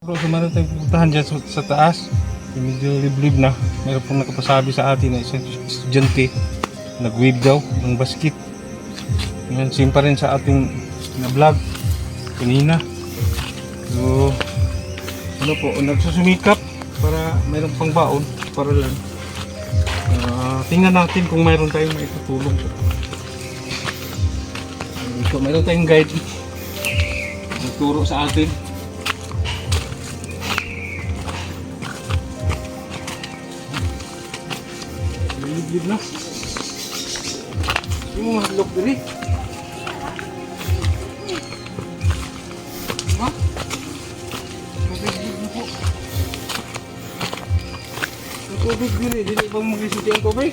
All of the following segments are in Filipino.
Pero sa meron tayong pupuntahan dyan sa taas, medyo liblib na. Meron pong nakapasabi sa atin na isang estudyante nag-wave daw ng basket. Yan, same pa rin sa ating na-vlog kanina. So, ano po, nagsusumikap para mayroon pang baon para lang. Tingnan natin kung mayroon tayong maitutulong. So, mayroon tayong guide nagturo sa atin. Liblib na. Hindi mo mahadlok dali. Ha? Liblib na po. Tubig dali. Dili bang mag-isiti ang tubig?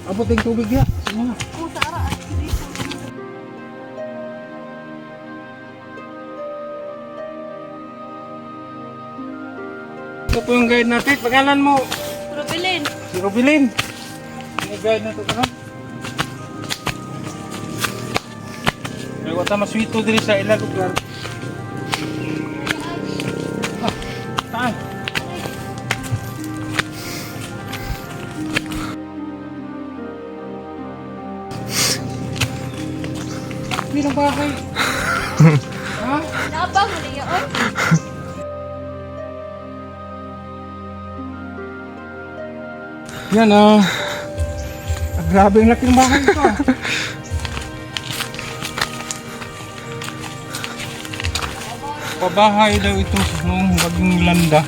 Abot yung tubig ya. Sige na. Ito po yung guide natin. Pangalan mo? Robilin. Si Robilin. Yung guide natin ka na. May wata maswito din sa ilang lugar. Saan? Hindi na bakay. Ha? Nabang mo niya, oy. Yan grabe ang laking bahay ito Pabahay daw ito noong bagong landa.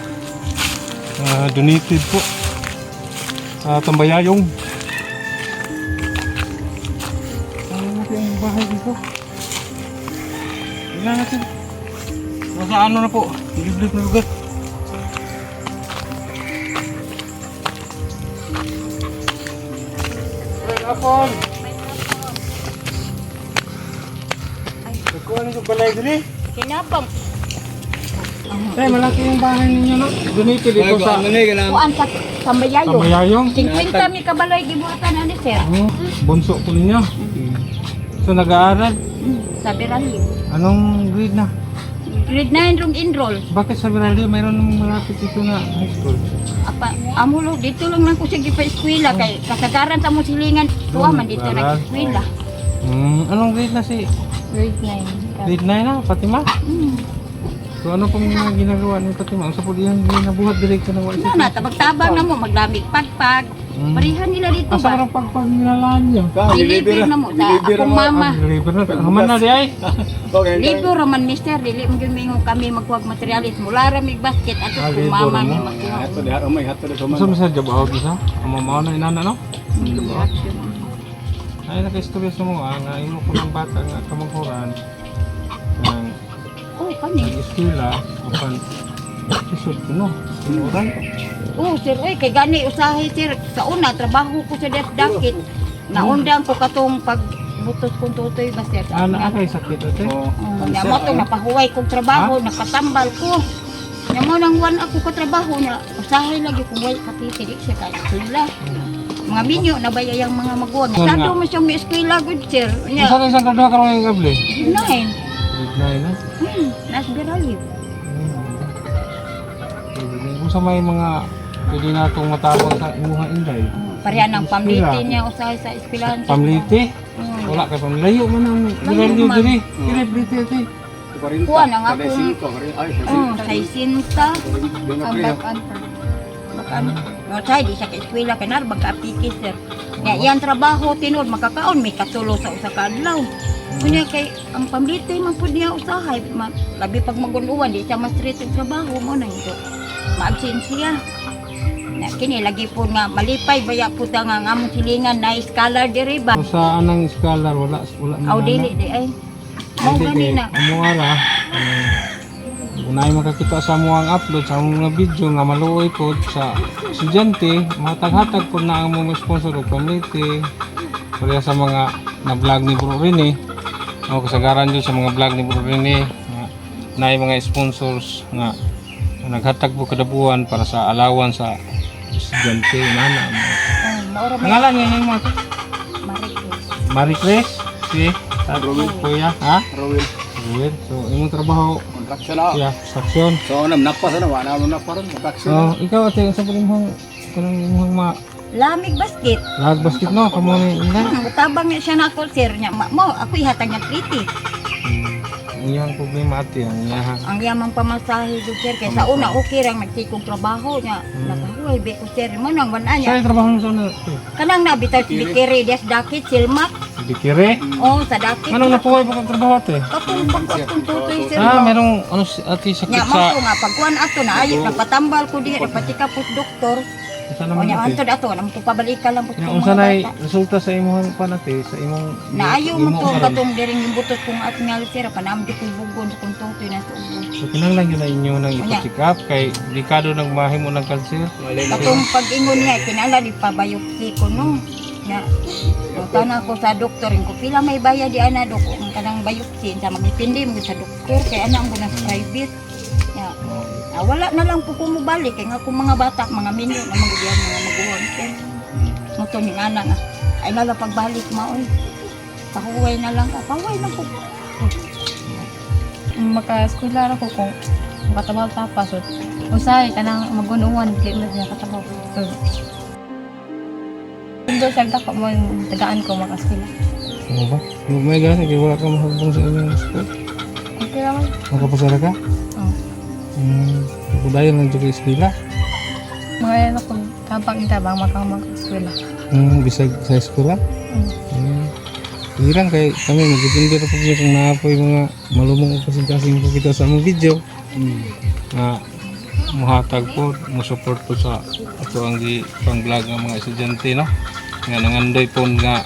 Donated po sa Tambayayong. Ang laking bahay dito. Tingnan natin. Nasa ano na po, liblib na lugar. Apon. Kuha nito balay dali. Kinabang. Tay, malaki yung bahay ninyo, no? Donated ito sa Kuan sa Tambayayong. Tambayayong. 50 mi kabaloy gibuhatan ani sir. Bunso po ninyo. So, nag-aaral. Sa Beralio. Anong grade na? Grade 9 rong enroll. Bakit sa Viralio mayroon namang malapit dito na high school? Apa amulo dito lang ko siya gipa-eskwela kay kasagaran sa mo silingan tuwa man dito nag-eskwela. Anong grade na si? Grade 9. Grade 9 na, Fatima? So ano pong mga ginagawa ni Fatima? Ang sapod yan ginabuhat direkta ng Na natabag-tabang na mo maglamig pagpag. Parihan nila dito asa ba? ang pagpag nilalaan niyo? Deliver na mo sa akong mama. Deliver na. Haman na di ay? Libo raman mister, dili mo gyud kami magkuha materialis mula ra mig basket ato Ah, kung libo mama ra mi mo. magkuha. Gusto mo sa jabaw isa? Ang mamaw na inana, no? Ay, naka-istorya sa mga nga imo ko ng bata nga kamanghuran. Oh, kani. Eskwela, apan isod ko, no? Sinuran. Oh, sir, oy kay gani usahay sir. Sa una trabaho ko sa dakit. Naundang ko katong pag butos kong tutoy ba sir. Akay sakit ate? Nya mo to napahuway kong trabaho, nakatambal ko. Nya mo nang wan ako ka trabaho na usahay lagi kung way katitirik siya kay eskwela. Mga minyo na bayayang mga maguwang. Nga. Sado mo siyang may eskwela good sir. Nya Saan isang kaduha ka mga gabli? 9. Grade 9 na? Nas Beralio. Kung sa may mga pwede na itong matawag sa imuhang inday. Pareha ng pamliti niya usahay sa eskwelahan. Pamliti? Wala kay pamlayo man ang Viralio man. diri. Kaya Pamliti ate. Kuha na nga akong sa isinta. Ang bakan. Bakan. No, say, di siya ka-eskwela ka na, magka-apikis sir. Nga, iyang trabaho, tinod, makakaon, may katulo sa usa ka adlaw. Kunya kay, ang pamliti man po niya usahay, labi pag magunuwan, di siya ma-street yung trabaho mo na ito. Maagsin siya. Na, kini, lagi po nga, malipay, baya po ta nga among silingan na scholar diri ba? Kung sa anang scholar wala Aw, dili, di ay. Mau ganina. Amo ara. Unay makakita sa among upload sa among mga video nga maluoy pod sa estudyante, mataghatag pod na ang mga sponsor og pamiliti. Pareha sa mga na-vlog ni Bro Rene. O kasagaran din sa mga vlog ni Bro Rene nga naay mga sponsors nga naghatag po kada buwan para sa alawan sa estudyante nana. Maura may Pangalan niya yung mga Maricruz. Marie Cres, si Kuya, ha? Well, so imong trabaho Kontraksyon na. ya construction. So, napas na, wala mo na parang kontraksyon. So ikaw ate sa imong kanang ma Lamig basket. lag basket no kamo ni inday. Mutabang niya siya na ako, sir. Nya, mo, ako ihatag niya pretty. Iyang problema ate ang iyaha. Ang yamang pamasahe do, sir. Kaya sa una, okay lang nagsikong trabaho niya. Nakahuay, be ko, sir. Mo nang wala Sa niya. trabaho sa na. Kanang nabitaw si Bikiri, des dakit, silmak. Dikire. Oh, sa dakit. Anong napuhay pa kang trabaho ate? Kapag pagkakong tutoy, sir. Ah, merong ano si ate sakit Nya, sa mo nga, pagkuhan ato na, ayos, napatambal ko di, napatika po doktor. sa O naman nya, ate. antod ato, namang pabalikan lang po sa Yung mga unsa nay bata. resulta sa imong panate sa imong Naayo mo imong to, karon. katong diring yung butot kong at nga, sir. Panamdi ko bugon sa kong tutoy na sa ubo. So kinahanglan yun na inyo nang ipa-check up kay dekado nang mahimo ng kanser. Katong pag-ingon niya, kinala di pabayopsi ko no. Nga, tana ko sa doktor, ko pila may bayad di ana dok, ang kanang bayopsi, sa magipindi mo sa doktor, kaya ana ang bunang private. Nga, wala na lang po kumubalik, kaya nga kung mga bata, mga minyo, na magbiyan, mga maguwang. Mo to ni ana nga, ay nala pagbalik maoy. Pahuway na lang ka, pahuway na ko. Maka-eskwela ko kung makatabaw tapas. Usay ka nang magunuan, di mo siya katabaw. Sundo siya dako mo yung tagaan ko maka-eskwela. Ano ba? Kung may gana kay wala ka mahubong sa inyong school. Okay naman. Makapasara ka? Oh. Kudayon lang dyan kay eskwela. Mga yan ako, tabang maka-eskwela. Bisag sa eskwela. Hirang kay kami magdipindi ra pud kung naapoy mga malumong kasing-kasing po kita sa among video. Na muhatag po, mo-support po sa ato ang pang-vlog ng mga estudyante no. Nga nangandoy po nga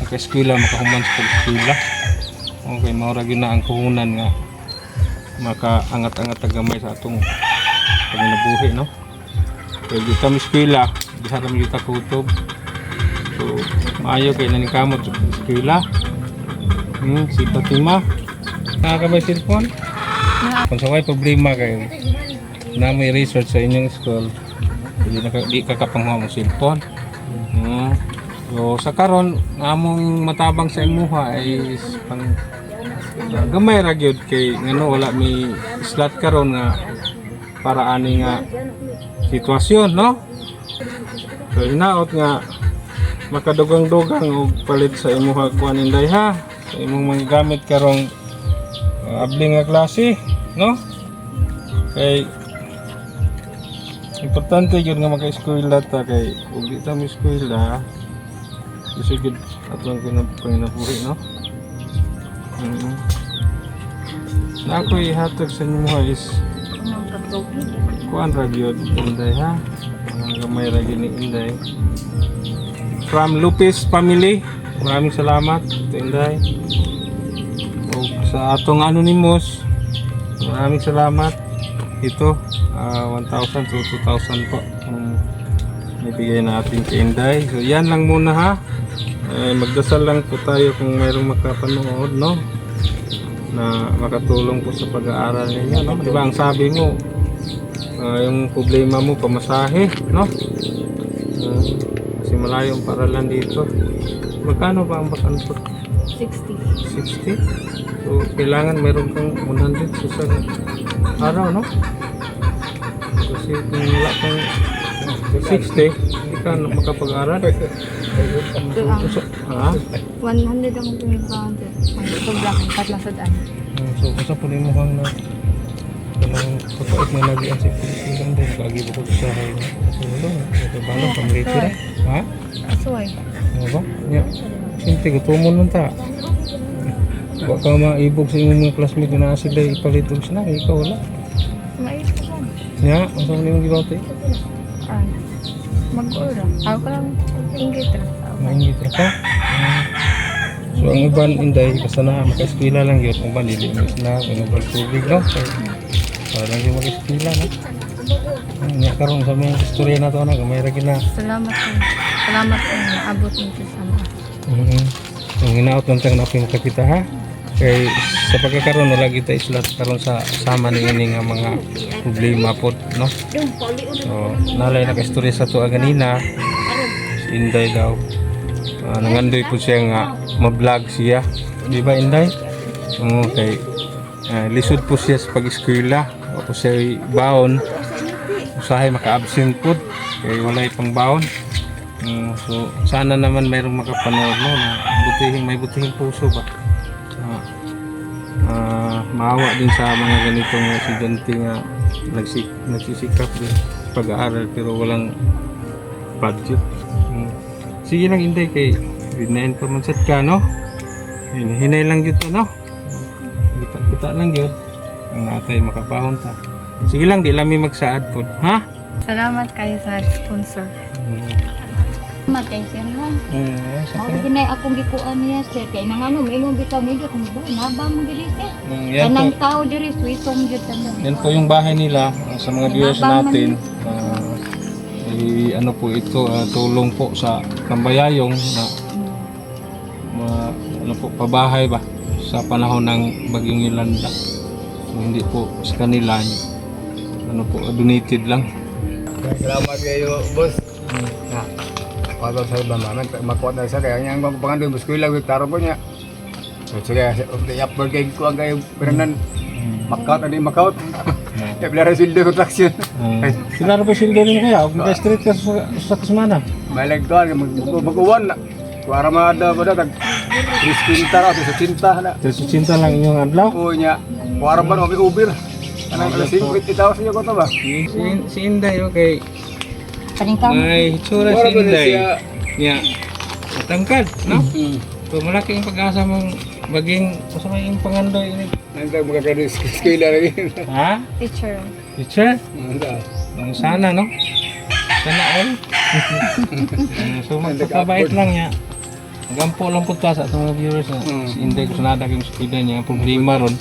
maka-eskwela, makahuman sa pag-eskwela. Okay, maura gyud na ang kuhunan nga makaangat-angat ang gamay sa atong pagnabuhi no. Kaya dito kami eskwela, diha kami dito kutob. So, maayo kay nanikamot sa eskwela. Si Fatima. Nakakabay cellphone? Kung sa may problema kayo, na may research sa inyong school, di ka kapanghuha mong cellphone. So, sa karon among matabang sa imuha ay pang gamay ra gyud kay ngano wala may slot karon nga para ani nga sitwasyon no. So hinaot nga makadugang-dugang og palit sa imuha kuan inday ha. Sa imong mga gamit karong abling nga klase no. Kay importante gyud nga maka-eskwela ta kay ug di ta mo-eskwela isigid atong kinabuhi no. Na ako ihatag sa imuha is kuan ra gyud inday ha. Ang gamay ra gyud ni inday. From Lupis family, maraming salamat Inday. O sa atong anonymous, maraming salamat. Ito 1,000 to 2,000 po nabigay natin kay Inday. So yan lang muna ha. Magdasal lang po tayo kung mayroong makapanood no, na makatulong po sa pag-aaral ninyo no. Di ba ang sabi mo yung problema mo pamasahe no. Kasi malayo ang paralan dito. Magkano ba ang bakanto? 60. 60? So, kailangan mayroon kang 100 sa isang araw, no? Kasi kung wala kang 60, hindi ka makapag-aral. So, ha? 100 akong pinagbahan. Sobrang katlang sadaan. So, kung po rin mo kang na kanang kapait na nagian sa Pilipinas din, kagi ko sa hay na. So, ito ba lang, pamilitira? Ha? Asuway. Ano ba? Nya, siyempre, gutumon lang ta. Huwag ka maibog sa inyong mga classmate na sila ipalitog sila, ikaw wala. Maisip ko. Nya, ang sa mga gibote? Mag-ura. Ako ko lang inggit ra. Maingit ra ka? So, ang iban, Inday, basta na maka-eskwela lang yun. Ang iban, lilimis na, inuban tubig, no? Para lang yung maka-eskwela, no? Nya, karoon sa mga istorya na to, may ragi na. Salamat po. Salamat po na abot mo sa sama. Yung hinaot lang tayong nakita ha. Kay sa pagkakaroon wala kita islat karon sa sama ni ini nga mga problema pod no. So nalay naka-istorya sa tuwa ganina. Si Inday daw. Nangandoy po siya nga ma-vlog siya. Di ba Inday? Okay. lisod po siya sa pag-eskwela. O siya baon. Usahay maka-absent po. Kaya wala pang baon. So sana naman mayroong makapanood no, na may butihing puso ba. Maawa din sa mga ganitong estudyante nga nagsisikap din sa pag-aaral pero walang budget. Sige lang Inday kay binayan pa man sad ka no. Hinay lang gyud no. Kita lang gyud ang natay makapahon ta. Sige lang di lami magsaad po, ha? Salamat kayo sa sponsor. Matay sir ha. Sa Ako ginay akong gikuan niya sir kay nang ano mailong bitaw medyo kung ba naba mo dili sir. yan Kanang po, tao diri suisong jud ta. yan po yung bahay nila sa mga viewers natin. Ano po ito, tulong po sa Tambayayong na ano po, pabahay ba sa panahon ng Bagyong Yolanda. So, hindi po sa kanila, ano po, donated lang. Salamat kayo, boss. Na. Para sa iba naman, makuha na siya. Kaya niyang pangandun, boss ko ilang hektaro po niya. So, sige, upload kayo ko ang kayo, pero nan, makaut, hindi makaut. Ya, belara sildo kontraksyon. Sila rin po sildo rin kaya, kung ka-street ka sa Kasmana. Balag to, mag-uwan na. Kuwara mga ada ba na, 3 ra, sa cinta na. Terus cinta lang inyong adlaw. Oo niya, kuwara ba na, may Uber. Anong alas 50,000 niya ko to ba? Si Inday, okay. Kaning ka. May hitsura si Kuwara ba na Inday. siya? Niya, matangkad, no? So, malaki yung pag-asa mong maging, masama yung pangandoy ini. Nandang magkakaroon lagi. Ha? Teacher. Teacher? Nandang. Sana, no? Sana all. So, magpapabait lang niya. Magampo lang po ta sa mga viewers na si Inday kung sanada kayong student niya. Ang problema ron,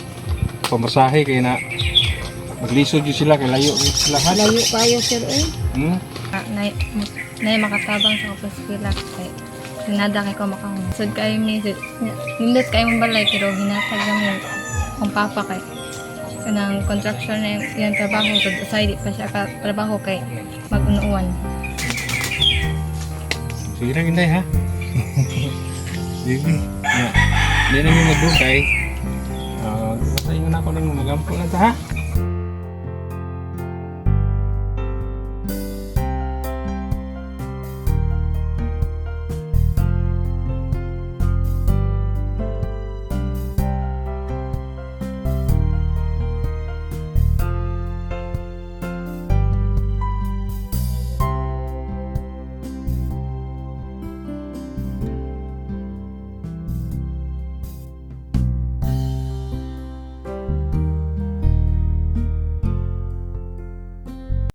pamasahe kayo na maglisod yun sila, kaya layo yun sila. Ha? Layo kayo sir eh. Na makatabang sa kapaskwela kay hinada kay ko makahon. Sud kayo ni nindot kayo mong balay pero hinatag lang yung kung papa kay kanang construction na yung trabaho so side pa siya ka trabaho kay mag-unuan. Sige lang Inday ha. Sige. Hindi namin magdukay. Basta yun ako nang magampo lang ta ha.